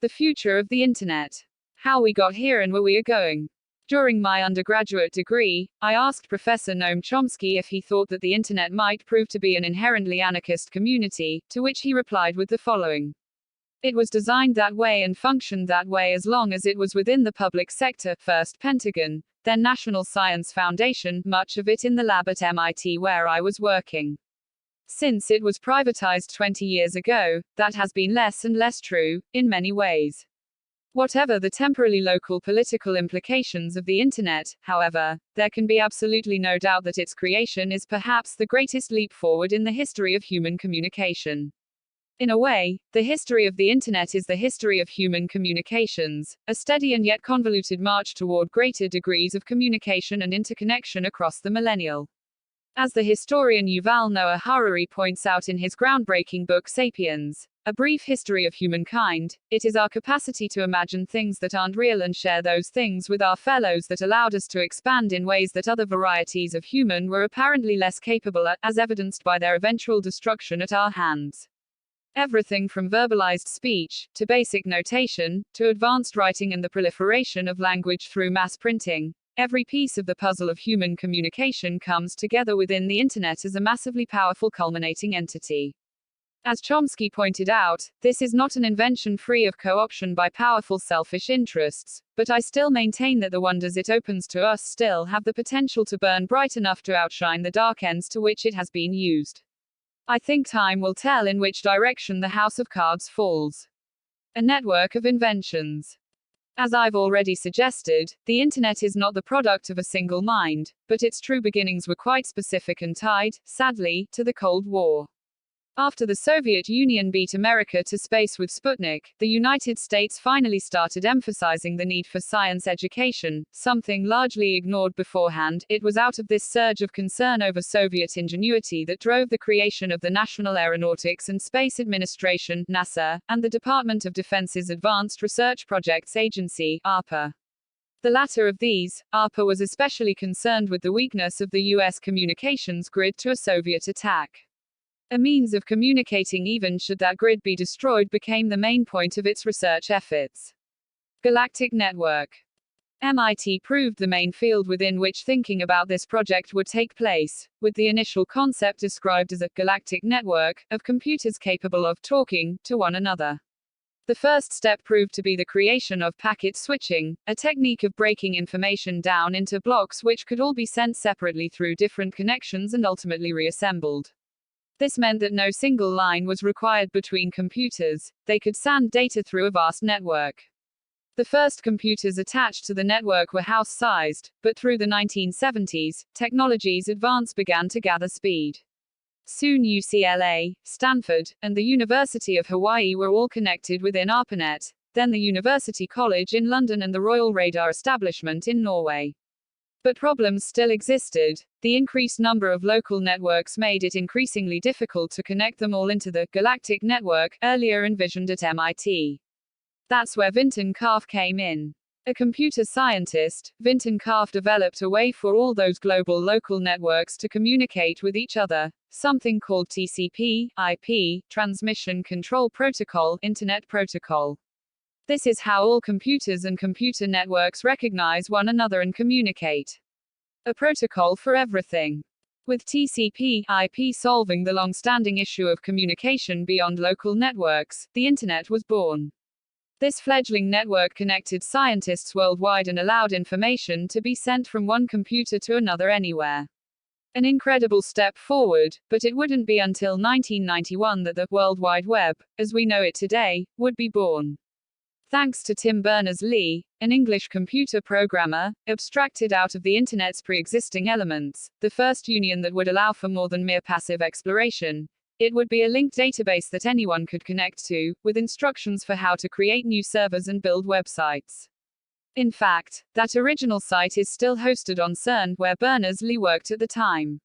The future of the Internet. How we got here and where we are going. During my undergraduate degree, I asked Professor Noam Chomsky if he thought that the Internet might prove to be an inherently anarchist community, to which he replied with the following. It was designed that way and functioned that way as long as it was within the public sector, first Pentagon, then National Science Foundation, much of it in the lab at MIT where I was working. Since it was privatized 20 years ago, that has been less and less true, in many ways. Whatever the temporally local political implications of the Internet, however, there can be absolutely no doubt that its creation is perhaps the greatest leap forward in the history of human communication. In a way, the history of the Internet is the history of human communications, a steady and yet convoluted march toward greater degrees of communication and interconnection across the millennial. As the historian Yuval Noah Harari points out in his groundbreaking book Sapiens, A Brief History of Humankind, it is our capacity to imagine things that aren't real and share those things with our fellows that allowed us to expand in ways that other varieties of human were apparently less capable at, as evidenced by their eventual destruction at our hands. Everything from verbalized speech, to basic notation, to advanced writing and the proliferation of language through mass printing, every piece of the puzzle of human communication comes together within the Internet as a massively powerful culminating entity. As Chomsky pointed out, this is not an invention free of co-option by powerful selfish interests, but I still maintain that the wonders it opens to us still have the potential to burn bright enough to outshine the dark ends to which it has been used. I think time will tell in which direction the house of cards falls. A network of inventions. As I've already suggested, the Internet is not the product of a single mind, but its true beginnings were quite specific and tied, sadly, to the Cold War. After the Soviet Union beat America to space with Sputnik, the United States finally started emphasizing the need for science education, something largely ignored beforehand. It was out of this surge of concern over Soviet ingenuity that drove the creation of the National Aeronautics and Space Administration, NASA, and the Department of Defense's Advanced Research Projects Agency, ARPA. The latter of these, ARPA, was especially concerned with the weakness of the U.S. communications grid to a Soviet attack. A means of communicating even should that grid be destroyed became the main point of its research efforts. Galactic Network. MIT proved the main field within which thinking about this project would take place, with the initial concept described as a galactic network of computers capable of talking to one another. The first step proved to be the creation of packet switching, a technique of breaking information down into blocks which could all be sent separately through different connections and ultimately reassembled. This meant that no single line was required between computers, they could send data through a vast network. The first computers attached to the network were house-sized, but through the 1970s, technology's advance began to gather speed. Soon UCLA, Stanford, and the University of Hawaii were all connected within ARPANET, then the University College in London and the Royal Radar Establishment in Norway. But problems still existed. The increased number of local networks made it increasingly difficult to connect them all into the galactic network, earlier envisioned at MIT. That's where Vinton Cerf came in. A computer scientist, Vinton Cerf developed a way for all those global local networks to communicate with each other, something called TCP/IP, Transmission Control Protocol, Internet Protocol. This is how all computers and computer networks recognize one another and communicate. A protocol for everything. With TCP/IP solving the long-standing issue of communication beyond local networks, the Internet was born. This fledgling network connected scientists worldwide and allowed information to be sent from one computer to another anywhere. An incredible step forward, but it wouldn't be until 1991 that the World Wide Web, as we know it today, would be born. Thanks to Tim Berners-Lee, an English computer programmer, abstracted out of the Internet's pre-existing elements, the first union that would allow for more than mere passive exploration. It would be a linked database that anyone could connect to, with instructions for how to create new servers and build websites. In fact, that original site is still hosted on CERN, where Berners-Lee worked at the time.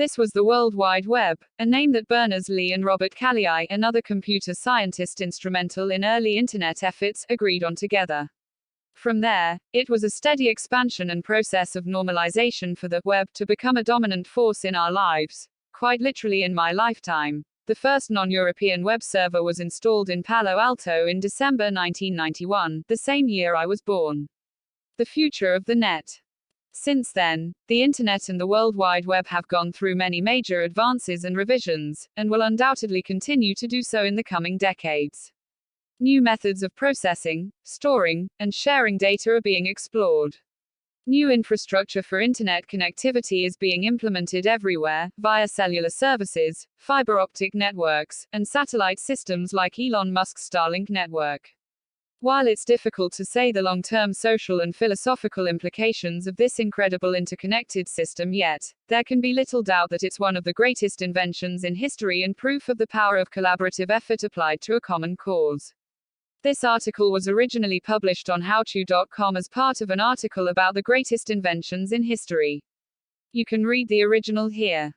This was the World Wide Web, a name that Berners-Lee and Robert Calliai, another computer scientist instrumental in early Internet efforts, agreed on together. From there, it was a steady expansion and process of normalization for the web to become a dominant force in our lives, quite literally in my lifetime, The first non-European web server was installed in Palo Alto in December 1991, the same year I was born. The future of the net. Since then, the Internet and the World Wide Web have gone through many major advances and revisions, and will undoubtedly continue to do so in the coming decades. New methods of processing, storing, and sharing data are being explored. New infrastructure for Internet connectivity is being implemented everywhere, via cellular services, fiber optic networks, and satellite systems like Elon Musk's Starlink network. While it's difficult to say the long-term social and philosophical implications of this incredible interconnected system yet, there can be little doubt that it's one of the greatest inventions in history and proof of the power of collaborative effort applied to a common cause. This article was originally published on howto.com as part of an article about the greatest inventions in history. You can read the original here.